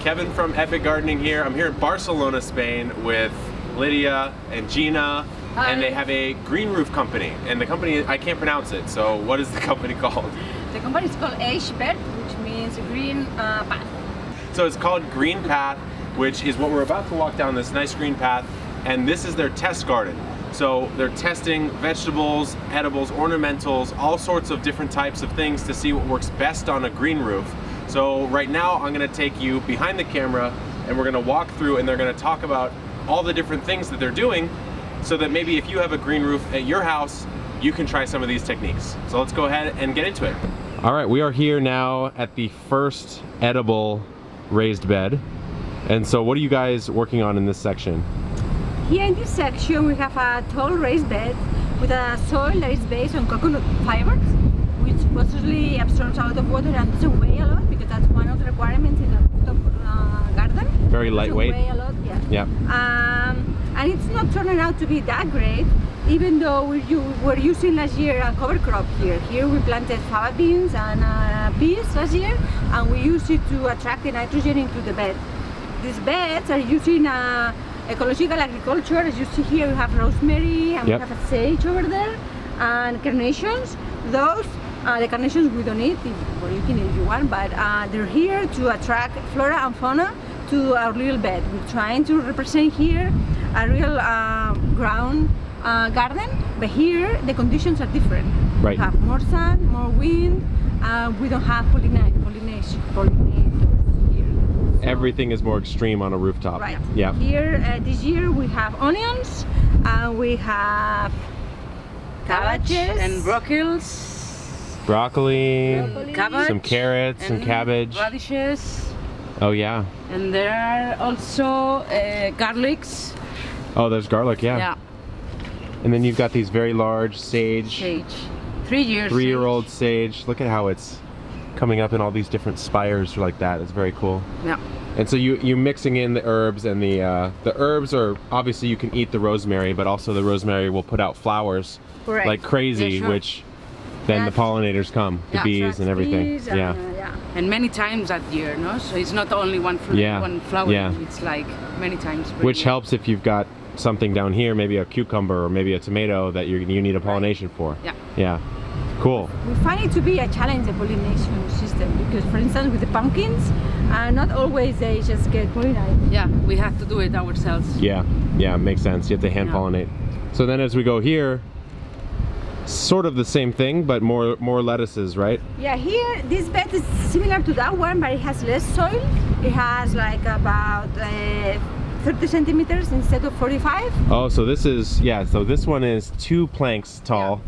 Kevin from Epic Gardening here. I'm here in Barcelona, Spain with Lydia and Gina. Hi. And they have a green roof company. And the company, I can't pronounce it, so what is the company called? The company is called H-Bed, which means green path. So it's called Green Path, which is what we're about to walk down, this nice green path. And this is their test garden. So they're testing vegetables, edibles, ornamentals, all sorts of different types of things to see what works best on a green roof. So right now I'm gonna take you behind the camera and we're gonna walk through and they're gonna talk about all the different things that they're doing so that maybe if you have a green roof at your house, you can try some of these techniques. So let's go ahead and get into it. All right, we are here now at the first edible raised bed. And so what are you guys working on in this section? Here in this section we have a tall raised bed with a soil that is based on coconut fibers, which supposedly absorbs a lot of water and doesn't weigh a lot, because that's one of the requirements in a rooftop garden. Very lightweight. Doesn't weigh a lot, yeah. Yeah. And it's not turning out to be that great, even though we're using last year a cover crop here. Here we planted fava beans and peas last year, and we used it to attract the nitrogen into the bed. These beds are using ecological agriculture. As you see here, we have rosemary and Yep. we have a sage over there, and carnations. Those, the carnations we don't eat, or you can if you want, but they're here to attract flora and fauna to our little bed. We're trying to represent here a real ground garden, but here the conditions are different. Right. We have more sun, more wind, we don't have pollinators here. Everything is more extreme on a rooftop. Right. Yeah. Here, this year we have onions, we have cabbages and Broccoli, cabbage, some carrots, some and cabbage. radishes, Oh yeah. and there are also garlics. Oh, there's garlic, yeah. Yeah, And then you've got these very large sage, sage. 3 years. three-year-old sage. Look at how it's coming up in all these different spires like that. It's very cool. Yeah. And so you're mixing in the herbs, and the herbs are, obviously you can eat the rosemary, but also the rosemary will put out flowers Correct. like crazy, Yeah, sure. which then the That's- pollinators come, the Yeah, bees and everything. Bees and, Yeah. And many times that year, no? So it's not only one fruit, Yeah, one flower. yeah. It's like many times. per Which year. helps if you've got something down here, maybe a cucumber or maybe a tomato that you need a pollination for. Yeah. Yeah. Cool. We find it to be a challenge, the pollination system, because for instance with the pumpkins, not always they just get pollinated. Yeah, we have to do it ourselves. Yeah. Yeah, makes sense. You have to hand Yeah. pollinate. So then as we go here, sort of the same thing, but more lettuces, right? Yeah, here this bed is similar to that one, but it has less soil. It has like about 30 centimeters instead of 45. Oh, so this is, yeah, so this one is 2 planks tall,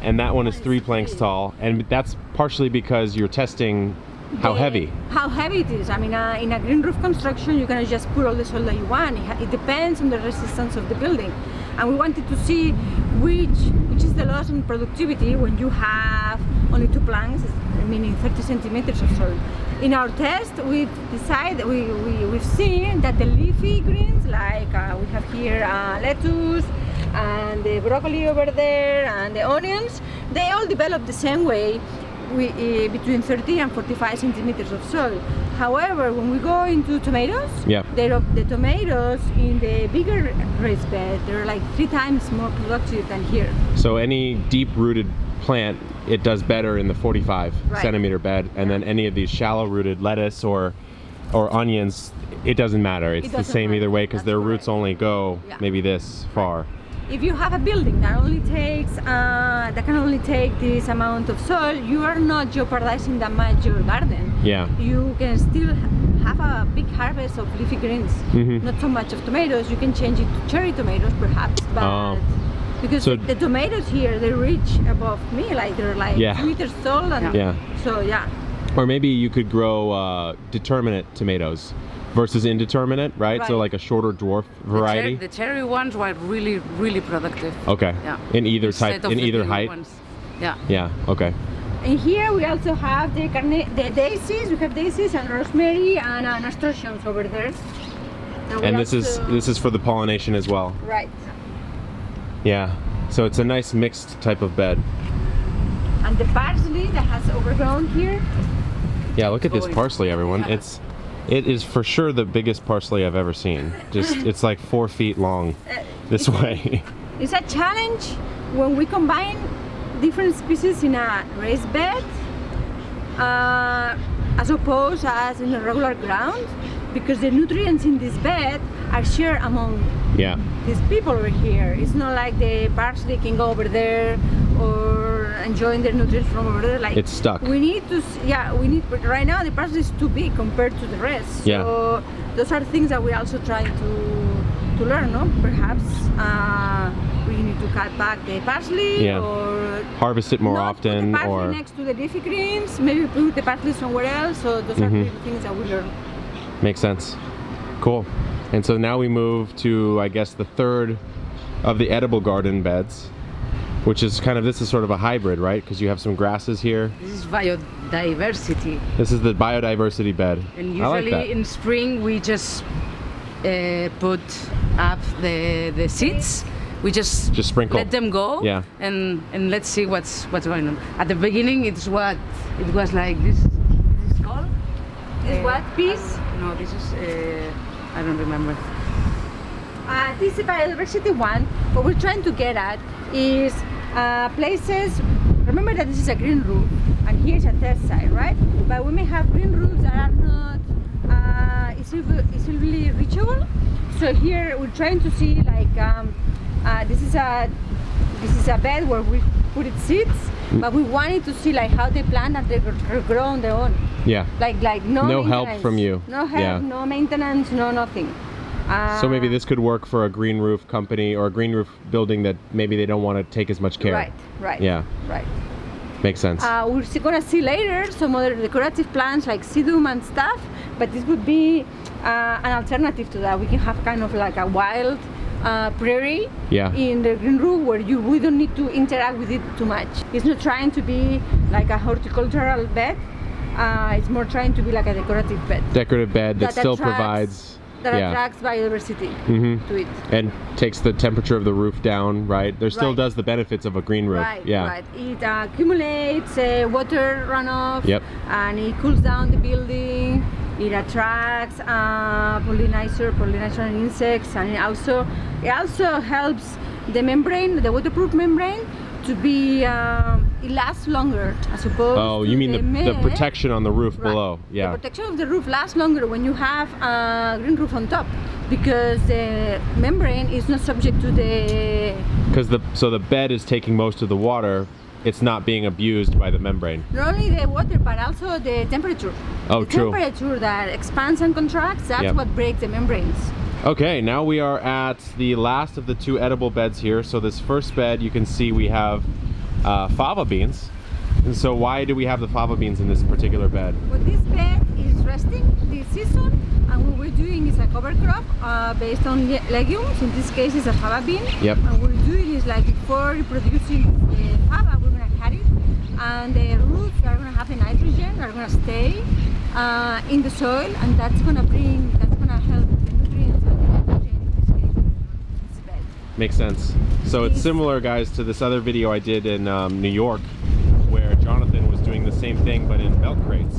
and that one is 3 planks tall, and that's partially because you're testing how heavy. How heavy it is. I mean, in a green roof construction, you cannot just put all the soil that you want. It depends on the resistance of the building. And we wanted to see which is the loss in productivity when you have only 2 planks, meaning 30 centimeters of soil. In our test, we've decided, we've seen that the leafy greens, like we have here lettuce, and the broccoli over there, and the onions, they all develop the same way, between 30 and 45 centimeters of soil. However, when we go into tomatoes, Yeah. the tomatoes in the bigger raised bed, they're like 3 times more productive than here. So any deep-rooted plant, it does better in the 45 Right. centimeter bed, and then any of these shallow-rooted lettuce or onions, it doesn't matter. It's the doesn't same either matter. way, because That's their correct. roots only go Yeah. maybe this far. If you have a building that only takes that can only take this amount of soil, you are not jeopardizing that much your garden. Yeah. You can still have a big harvest of leafy greens, Mhm. not so much of tomatoes. You can change it to cherry tomatoes perhaps, but Oh. because So- the tomatoes here, they reach above me, like they're like Yeah. 2 meters tall, and Yeah. so yeah. Or maybe you could grow determinate tomatoes versus indeterminate, right? So Right. like a shorter dwarf variety. The cherry ones were really, really productive. Okay. Yeah. In either Instead type, of in the either little height. ones. Yeah. Yeah. Okay. And here we also have the daisies. We have daisies and rosemary and nasturtiums over there. And this is for the pollination as well. right. Yeah. So it's a nice mixed type of bed. And the parsley that has overgrown here. Yeah, look at this Oh, parsley, everyone. yeah. It is for sure the biggest parsley I've ever seen. Just, it's like 4 feet long this way. It's a challenge when we combine different species in a raised bed as opposed as in a regular ground, because the nutrients in this bed are shared among these people over here. It's not like the parsley can go over there or enjoying the nutrients from over there. Like, it's stuck. We need to, but right now the parsley is too big compared to the rest. So those are things that we're also trying to learn, no? Perhaps we need to cut back the parsley or harvest it more often, put the parsley or next to the leafy greens, maybe put the parsley somewhere else. So those are the things that we learn. Makes sense. Cool. And so now we move to, I guess, the third of the edible garden beds, which is kind of, this is sort of a hybrid, right? Because you have some grasses here. This is biodiversity. This is the biodiversity bed. And usually in spring we just put up the seeds. We just sprinkle. Let them go. Yeah. And let's see what's going on. At the beginning it was like this. This is called. Is what piece? No, this is I don't remember. This is biodiversity one. What we're trying to get at is places. Remember that this is a green roof, and here's a test site, right? But we may have green roofs that are not easily reachable. So here we're trying to see like this is a bed where we put it seeds, but we wanted to see like how they plant and they grow on their own. Yeah. Like no help from you. No help, no maintenance, no nothing. So maybe this could work for a green roof company or a green roof building that maybe they don't want to take as much care. Right. Yeah. Right. Makes sense. We're gonna see later some other decorative plants like sedum and stuff, but this would be an alternative to that. We can have kind of like a wild prairie in the green roof where we don't need to interact with it too much. It's not trying to be like a horticultural bed. It's more trying to be like a decorative bed. Decorative bed that still provides. That attracts biodiversity to it. And takes the temperature of the roof down, right? There still does the benefits of a green roof. Right. It accumulates water runoff. And it cools down the building. It attracts pollination and insects, and it also helps the membrane, the waterproof membrane, to be it lasts longer as opposed. Oh, you mean the protection on the roof below? Yeah. The protection of the roof lasts longer when you have a green roof on top, because the membrane is not subject to the. Because the bed is taking most of the water. It's not being abused by the membrane. Not only the water, but also the temperature. Oh, true. The temperature that expands and contracts, that's what breaks the membranes. Okay, now we are at the last of the 2 edible beds here. So this first bed, you can see we have fava beans. And so why do we have the fava beans in this particular bed? Well, this bed is resting this season, and what we're doing is a cover crop based on legumes. In this case, it's a fava bean. And what we're doing is like before reproducing the fava, we're gonna cut it, and the roots are gonna have the nitrogen, are gonna stay in the soil, and that's gonna help the nutrients and the nitrogen in this case in this bed. Makes sense. So it's similar, guys, to this other video I did in New York, where Jonathan was doing the same thing but in milk crates,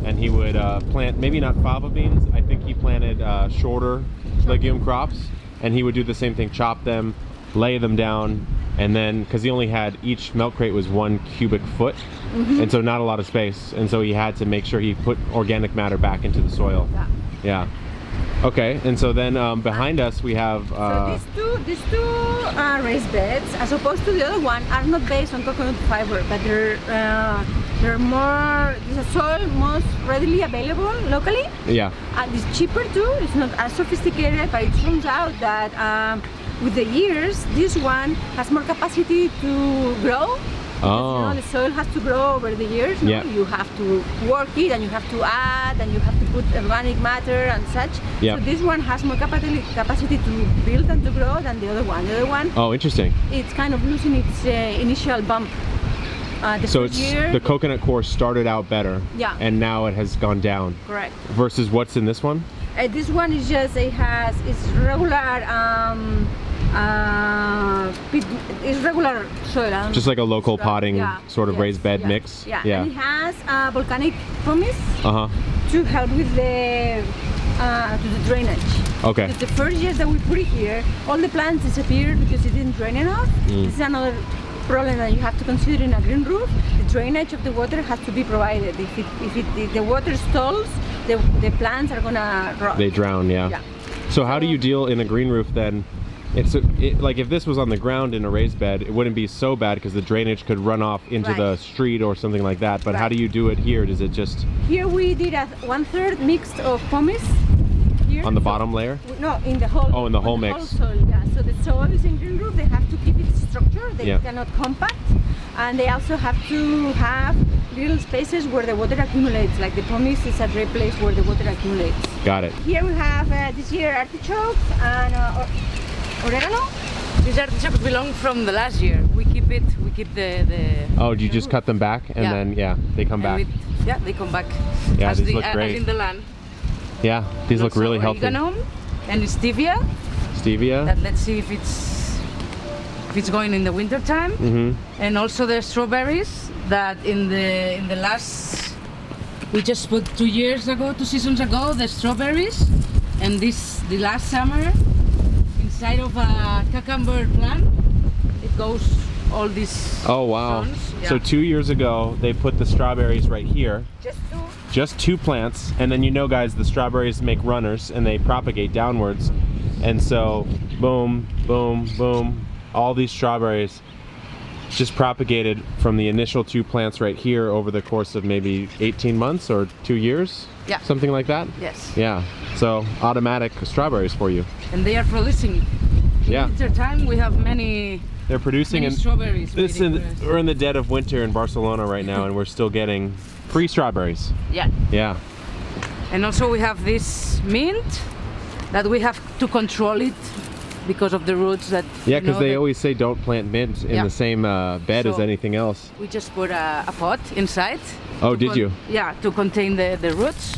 and he would plant, maybe not fava beans, I think he planted shorter legume crops, and he would do the same thing, chop them, lay them down, and then, because he only had, each milk crate was 1 cubic foot, and so not a lot of space, and so he had to make sure he put organic matter back into the soil. Okay, and so then behind us we have so these two raised beds, as opposed to the other one, are not based on coconut fiber, but they're more, this is soil most readily available locally. And it's cheaper too. It's not as sophisticated, but it turns out that with the years, this one has more capacity to grow. Because, the soil has to grow over the years. You have to work it, and you have to add, and you have to put organic matter and such. So this one has more capacity to build and to grow than the other one. The other one, interesting. It's kind of losing its initial bump. So the coconut core started out better, and now it has gone down. Correct. Versus what's in this one? This one is just, it's regular it's regular soil. Just like a local potting sort of raised bed mix. And it has volcanic pumice to help with the drainage. Okay. Because the first year that we put it here, all the plants disappeared because it didn't drain enough. This is another problem that you have to consider in a green roof. The drainage of the water has to be provided. If the water stalls, the plants are gonna rot. They drown, yeah. So how do you deal in a green roof then? Like if this was on the ground in a raised bed, it wouldn't be so bad because the drainage could run off into the street or something like that. But how do you do it here? Does it just... Here we did a 1/3 mix of pumice. Here. On the bottom layer? No, in the whole. Oh, in the whole mix. Whole soil, yeah. So the soils in green roof, they have to keep its structure. They cannot compact, and they also have to have little spaces where the water accumulates. Like the pumice is a dry place where the water accumulates. Got it. Here we have this year artichokes and oregano. These artichokes belong from the last year. We keep the Oh, do you just cut them back and then they come back? They come back. Yeah, as these look great. As in the land. Yeah, these look really healthy. Oregano and stevia. Stevia. That let's see if it's going in the winter time. And also the strawberries that in the last, we just put 2 seasons ago, the strawberries, and the last summer inside of a cucumber plant it goes all these. Oh wow. zones. So 2 years ago they put the strawberries right here. Just two plants, and then guys, the strawberries make runners and they propagate downwards, and so boom, boom, boom, all these strawberries just propagated from the initial 2 plants right here over the course of maybe 18 months or 2 years, something like that. Yes. Yeah. So automatic strawberries for you. And they are producing. In winter time we have many. They're producing many strawberries. We're in the dead of winter in Barcelona right now, and we're still getting free strawberries. Yeah. And also we have this mint that we have to control it because of the roots that. Yeah, because they always say don't plant mint in the same bed as anything else. We just put a pot inside. Oh, did you? Yeah, to contain the roots.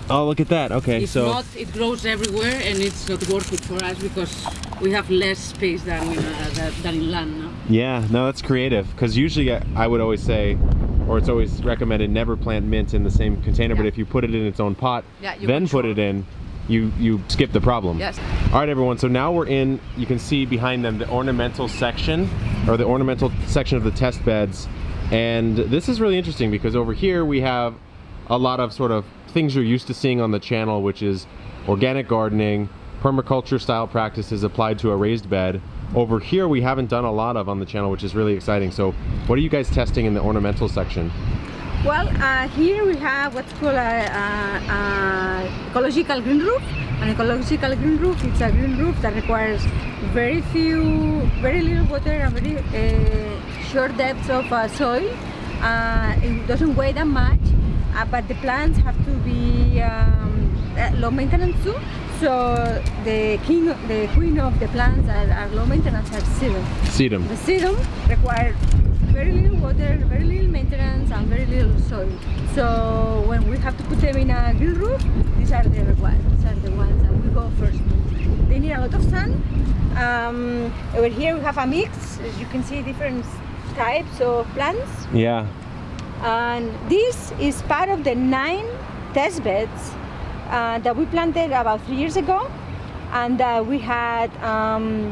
Oh, look at that. Okay, if so not, it grows everywhere, and it's not worth it for us because we have less space than in land now. Yeah, no, that's creative. Because usually I would always say, or it's always recommended, never plant mint in the same container. But if you put it in its own pot, then put it in, you skip the problem. Yes. All right, everyone. So now we're in. You can see behind them the ornamental section, or the ornamental section of the test beds, and this is really interesting because over here we have a lot of sort of things you're used to seeing on the channel, which is organic gardening, permaculture style practices applied to a raised bed. Over here we haven't done a lot of on the channel, which is really exciting. So what are you guys testing in the ornamental section? Well, here we have what's called a ecological green roof. An ecological green roof, it's a green roof that requires very little water and very short depths of soil. It doesn't weigh that much. But the plants have to be low maintenance too. So the queen of the plants are low maintenance are sedum. Sedum. The sedum requires very little water, very little maintenance, and very little soil. So when we have to put them in a green roof, these are the required. These are the ones that we go first. They need a lot of sun. Over here we have a mix. As you can see, different types of plants. Yeah. And this is part of the 9 test beds that we planted about 3 years ago, and we had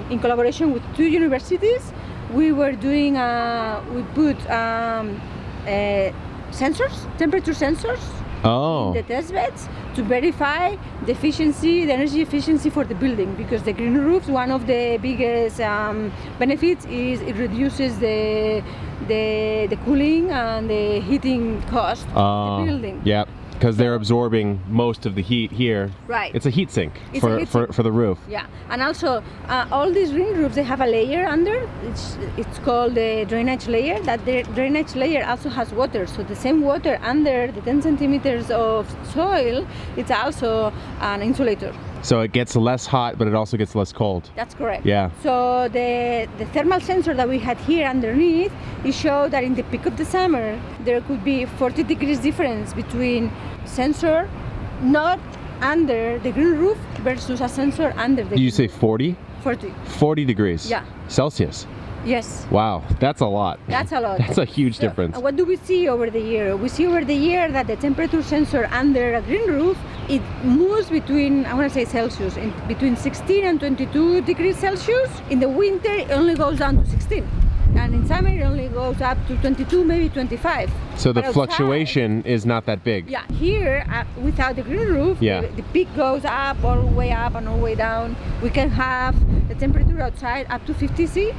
in collaboration with 2 universities. We were doing we put sensors, temperature sensors in the test beds to verify the efficiency, the energy efficiency for the building, because the green roofs, one of the biggest benefits is it reduces the cooling and the heating cost of the building. Yeah, because they're absorbing most of the heat here. Right. It's a heat sink for the roof. Yeah, and also all these green roofs, they have a layer under. It's called the drainage layer. That the drainage layer also has water. So the same water under the 10 centimeters of soil, it's also an insulator. So it gets less hot, but it also gets less cold. That's correct. Yeah. So the thermal sensor that we had here underneath, it showed that in the peak of the summer, there could be 40 degrees difference between sensor not under the green roof versus a sensor under the. You say 40? 40. 40 degrees. Yeah. Celsius. Yes. Wow, that's a lot. That's a lot. That's a huge So, difference. what do we see over the year? We see over the year that the temperature sensor under a green roof, it moves between, I want to say Celsius, between 16 and 22 degrees Celsius. In the winter, it only goes down to 16. And in summer, it only goes up to 22, maybe 25. So the But outside, fluctuation is not that big. yeah, here, without the green roof, Yeah. the peak goes up, all the way up and all the way down. We can have the temperature outside up to 50 C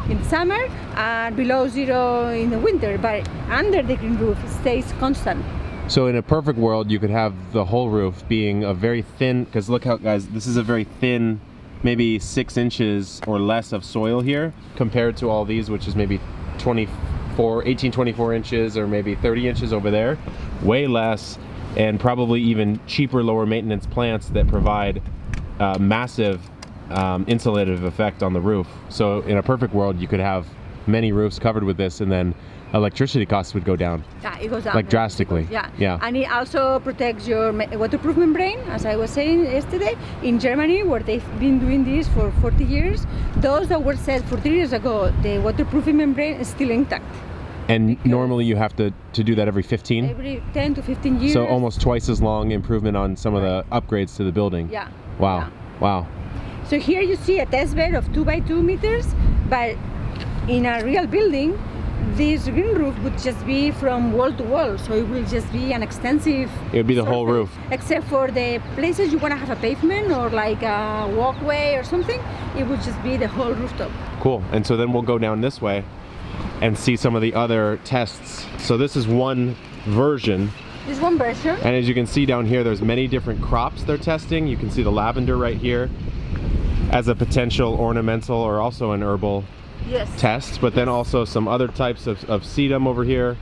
in the summer and below zero in the winter, but under the green roof it stays constant. So in a perfect world, you could have the whole roof being a very thin, because look how, guys, this is a very thin, maybe 6 inches or less of soil here compared to all these, which is maybe 24 inches or maybe 30 inches over there. Way less, and probably even cheaper, lower maintenance plants that provide massive insulative effect on the roof. So in a perfect world, you could have many roofs covered with this, and then electricity costs would go down. Yeah, it goes down. Like drastically. Yeah. Yeah. And it also protects your waterproof membrane, as I was saying yesterday. In Germany, where they've been doing this for 40 years, those that were set 40 years ago, the waterproofing membrane is still intact. And normally you have to do that every 15? Every 10 to 15 years. So almost twice as long improvement on some of the upgrades to the building. Yeah. Wow. Yeah. Wow. So here you see a test bed of 2 by 2 meters, but in a real building, this green roof would just be from wall to wall, so it will just be an extensive. It would be the whole surface. roof. Except for the places you want to have a pavement or like a walkway or something, it would just be the whole rooftop. Cool. And so then we'll go down this way and see some of the other tests. So this is one version. This one version. And as you can see down here, there's many different crops they're testing. You can see the lavender right here as a potential ornamental or also an herbal Yes. test, but then also some other types of sedum over here,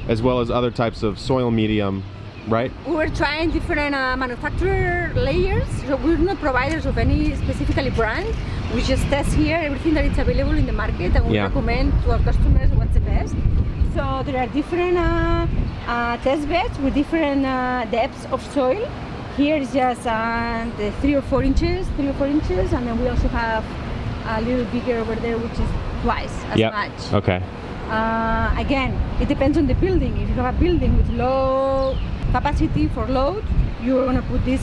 as well as other types of soil medium, right? We were trying different manufacturer layers, so we're not providers of any specifically brand. We just test here everything that is available in the market, and we Yeah. recommend to our customers what's the best. So there are different test beds with different depths of soil. Here is just the 3 or 4 inches, and then we also have a little bigger over there, which is twice as Yep. much. Okay. Again, it depends on the building. If you have a building with low capacity for load, you're gonna put this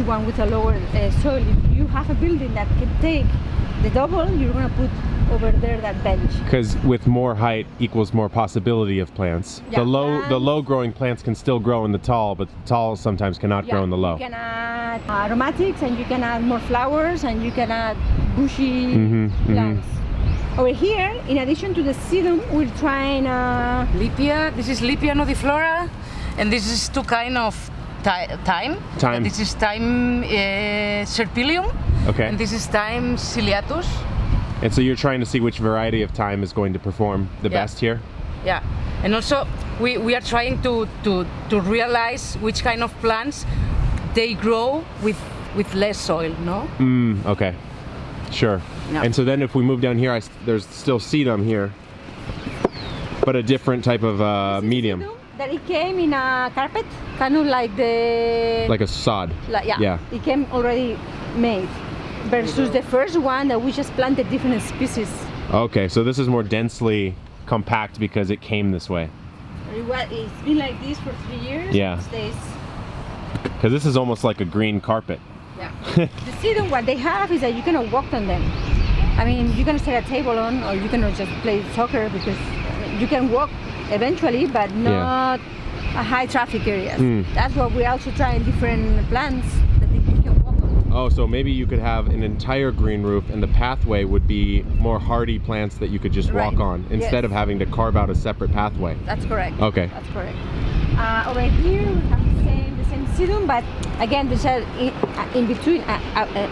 one with a lower soil. If you have a building that can take the double, you're gonna put over there that bench. Because with more height equals more possibility of plants. Yeah, The low growing plants can still grow in the tall, but the tall sometimes cannot grow in the low. You can add aromatics, and you can add more flowers, and you can add bushy plants. Over here, in addition to the sedum, we're trying Lydia, this is Lydia nodiflora, and this is two kind of thyme. Thyme. This is thyme serpylium, Okay. and this is thyme ciliatus. And so you're trying to see which variety of thyme is going to perform the Yeah. best here? Yeah, and also we are trying to realize which kind of plants they grow with less soil, no? Okay. Sure. Yeah. And so then if we move down here, there's still sedum here, but a different type of medium, sedum that it came in a carpet, kind of like the like a sod. Yeah. It came already made. Versus the first one that we just planted different species. Okay, so this is more densely compact because it came this way. It's been like this for 3 years. Yeah. It stays. Because this is almost like a green carpet. Yeah. The sedum, what they have is that you cannot walk on them. I mean, you can set a table on, or you cannot just play soccer, because you can walk eventually, but not a high traffic areas. That's what we're also trying different plants that you can walk on. Oh, so maybe you could have an entire green roof and the pathway would be more hardy plants that you could just walk Right. on instead of having to carve out a separate pathway. That's correct. Okay. That's correct. Over here we have the same sedum, but again, there's in between,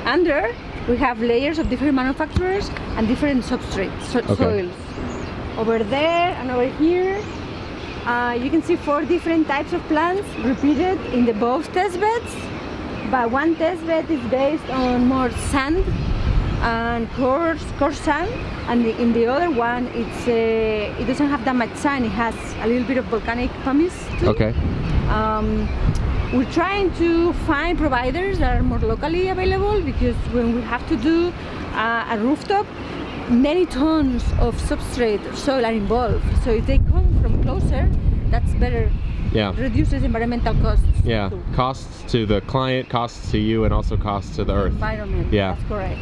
under, we have layers of different manufacturers and different substrates, soils. Over there and over here, you can see 4 different types of plants repeated in the both test beds. But one test bed is based on more sand and coarse sand, and in the other one it doesn't have that much sand. It has a little bit of volcanic pumice too. Okay. We're trying to find providers that are more locally available, because when we have to do a rooftop, many tons of substrate or soil are involved. So if they come from closer, that's better. Yeah. Reduces environmental costs. Yeah. too. Costs to the client, costs to you, and also costs to the earth. Environment. Yeah. That's correct.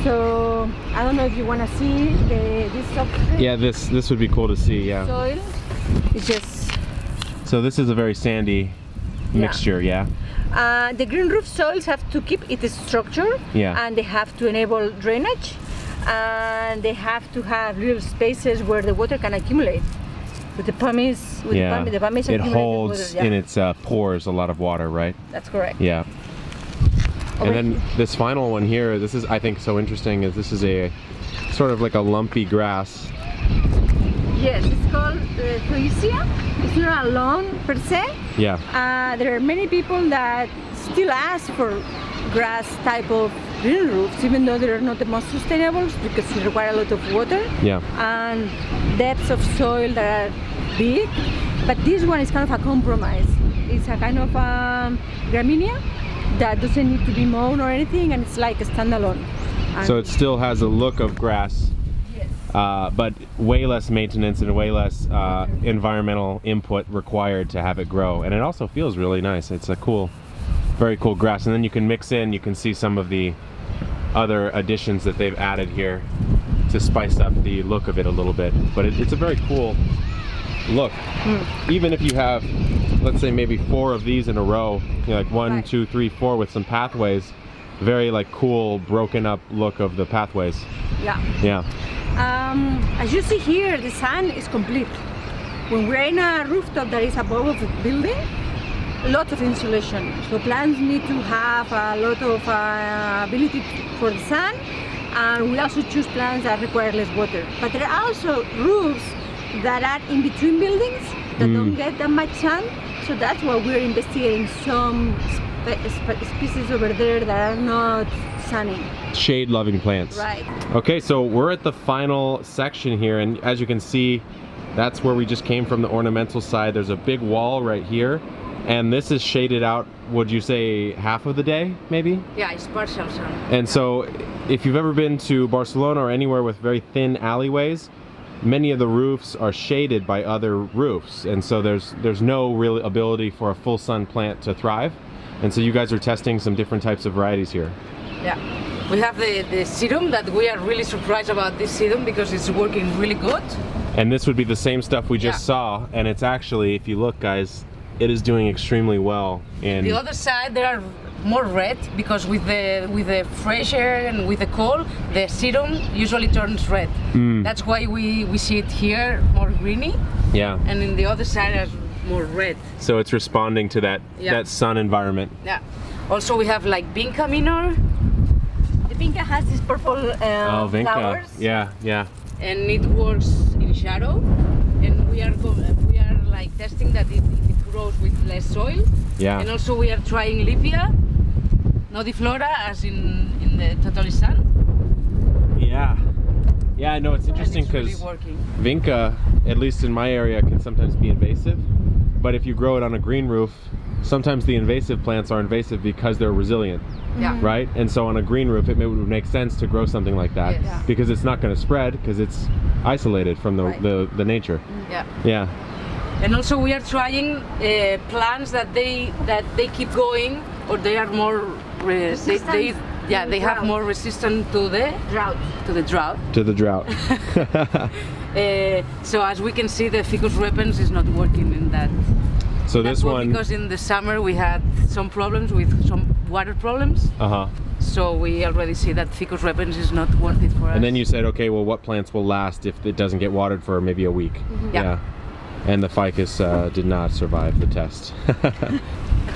So I don't know if you want to see this substrate. Yeah, this would be cool to see. Yeah. Soil. It's just. So this is a very sandy mixture. Yeah. The green roof soils have to keep its structure, Yeah. and they have to enable drainage, and they have to have little spaces where the water can accumulate. With the pumice, Yeah. the pumice It accumulated holds water, yeah. in its pores a lot of water, right? That's correct. Yeah. Over And then this final one here, this is I think so interesting, is this is a sort of like a lumpy grass. Yes, it's called Thoisia. It's not a lawn per se. Yeah. There are many people that still ask for grass type of green roofs, even though they're not the most sustainable because they require a lot of water Yeah. and depths of soil that are big. But this one is kind of a compromise. It's a kind of gramínea that doesn't need to be mown or anything, and it's like a standalone. So it still has a look of grass, Yes. but way less maintenance and way less environmental input required to have it grow. And it also feels really nice. It's a cool, very cool grass. And then you can mix in, you can see some of the other additions that they've added here to spice up the look of it a little bit. But it's a very cool look. Even if you have, let's say maybe 4 of these in a row, you know, like 1, Right. 2, 3, 4 with some pathways, very like cool broken up look of the pathways. Yeah. Yeah. As you see here, the sun is complete. When we're in a rooftop that is above of the building, lots of insulation. So plants need to have a lot of ability for the sun, and we also choose plants that require less water. But there are also roofs that are in between buildings that don't get that much sun. So that's why we're investigating some species over there that are not sunny. Shade loving plants. Right. Okay, so we're at the final section here, and as you can see, that's where we just came from, the ornamental side. There's a big wall right here, and this is shaded out, would you say half of the day, maybe? Yeah, it's partial sun. And so if you've ever been to Barcelona or anywhere with very thin alleyways, many of the roofs are shaded by other roofs, and so there's no real ability for a full sun plant to thrive. And so you guys are testing some different types of varieties here. Yeah. We have the serum that we are really surprised about this serum because it's working really good. And this would be the same stuff we just Yeah. saw, and it's actually, if you look guys, it is doing extremely well. And The other side there are more red because with the fresh air and with the cold, the serum usually turns red. That's why we see it here more greeny, yeah, and in the other side are more red. so it's responding to that that sun environment. Yeah. Also we have like Vinca minor, The pinka has these purple Oh, Vinca. flowers. Yeah, yeah. and it works in shadow. And we are like testing that it grows with less soil. Yeah. And also we are trying Lydia, nodiflora, as in the totally sun. Yeah. Yeah, no, it's interesting And it's because really working. Vinca, at least in my area, can sometimes be invasive. But if you grow it on a green roof, sometimes the invasive plants are invasive because they're resilient, Yeah. right? And so on a green roof, it would make sense to grow something like that Yes. Yeah. because it's not going to spread because it's isolated from Right. the nature. Yeah. Yeah. And also we are trying plants that they keep going, or they are more Resistant they to they have drought. more resistant to the Drought. drought. To the drought. So as we can see, the ficus repens is not working in that. So That's this what- one, because in the summer we had some problems with some water problems. uh-huh. So we already see that ficus repens is not worth it for us. And then you said, okay, well, what plants will last if it doesn't get watered for maybe a week? Yeah. And the ficus did not survive the test.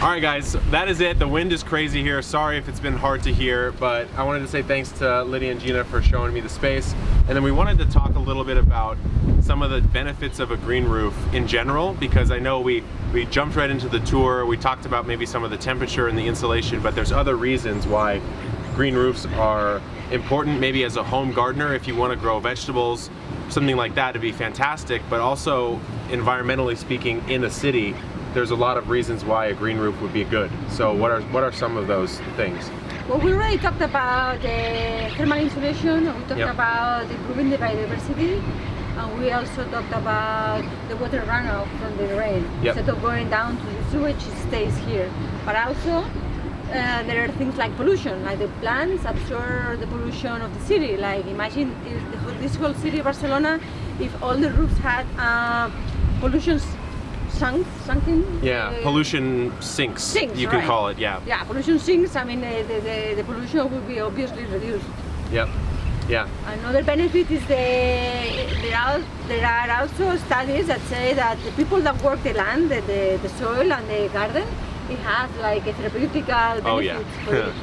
All right, guys, that is it. The wind is crazy here. Sorry if it's been hard to hear, but I wanted to say thanks to Lydia and Gina for showing me the space. And then we wanted to talk a little bit about some of the benefits of a green roof in general, because I know we jumped right into the tour. We talked about maybe some of the temperature and the insulation, but there's other reasons why green roofs are important, maybe as a home gardener, if you want to grow vegetables, something like that, to be fantastic, but also environmentally speaking, in a city, there's a lot of reasons why a green roof would be good. So what are some of those things? Well, we already talked about the thermal insulation, we talked Yep. about improving the biodiversity, and we also talked about the water runoff from the rain. Yep. Instead of going down to the sewage, it stays here. But also, there are things like pollution, like the plants absorb the pollution of the city. Like imagine if this whole city of Barcelona, if all the roofs had pollution sunken. Yeah, pollution sinks. Sinks, you could right. call it. Yeah. Yeah, pollution sinks. I mean, the pollution will be obviously reduced. Yep. Yeah. Another benefit is there are also studies that say that the people that work the land, the soil and the garden, it has like a therapeutical benefit Oh, yeah. for it.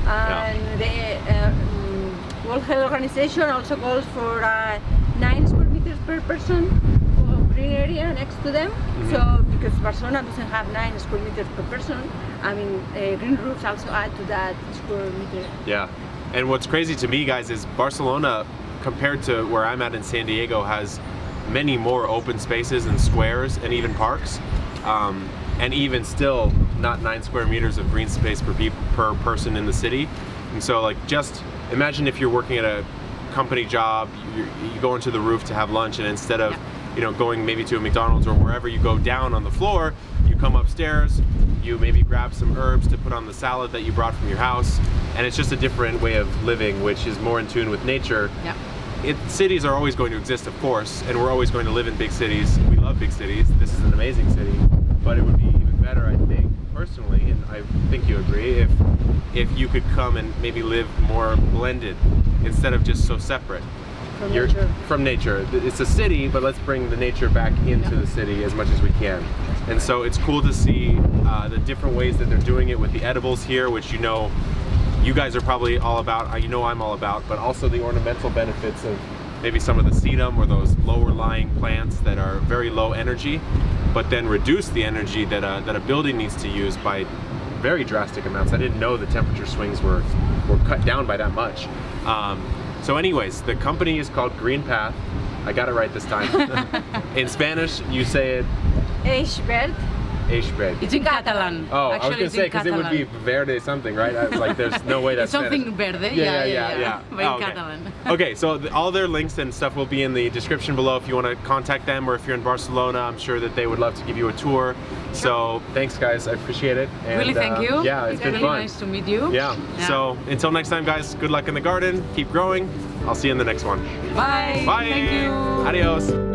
And the World Health Organization also calls for 9 square meters per person of green area next to them. So because Barcelona doesn't have 9 square meters per person, I mean green roofs also add to that square meter. Yeah. And what's crazy to me, guys, is Barcelona, compared to where I'm at in San Diego, has many more open spaces and squares and even parks. And even still, not 9 square meters of green space per person in the city. And so, like, just imagine if you're working at a company job, you go into the roof to have lunch, and instead of going maybe to a McDonald's or wherever, you go down on the floor, you come upstairs, you maybe grab some herbs to put on the salad that you brought from your house, and it's just a different way of living, which is more in tune with nature. Yeah. Cities are always going to exist, of course, and we're always going to live in big cities. We love big cities. This is an amazing city, but it would be even better, I think, personally, and I think you agree, if you could come and maybe live more blended instead of just so separate. From nature. It's a city, but let's bring the nature back into the city as much as we can. And so it's cool to see the different ways that they're doing it with the edibles here, which you guys are probably all about, I'm all about, but also the ornamental benefits of maybe some of the sedum or those lower lying plants that are very low energy, but then reduce the energy that a building needs to use by very drastic amounts. I didn't know the temperature swings were cut down by that much. So anyways, the company is called Green Path. I got it right this time. In Spanish, you say it... Eix verd. Eix verd. It's in Catalan. Oh, Actually, I was going to say, because it would be verde something, right? Like, there's no way that's it's something Spanish. verde. Yeah. But in okay. Catalan. Okay, so all their links and stuff will be in the description below if you want to contact them, or if you're in Barcelona, I'm sure that they would love to give you a tour. So thanks, guys. I appreciate it. And, Really, thank you. Yeah, it's been really fun. nice to meet you. Yeah. So until next time, guys, good luck in the garden. Keep growing. I'll see you in the next one. Bye. Bye. Thank you. Adios.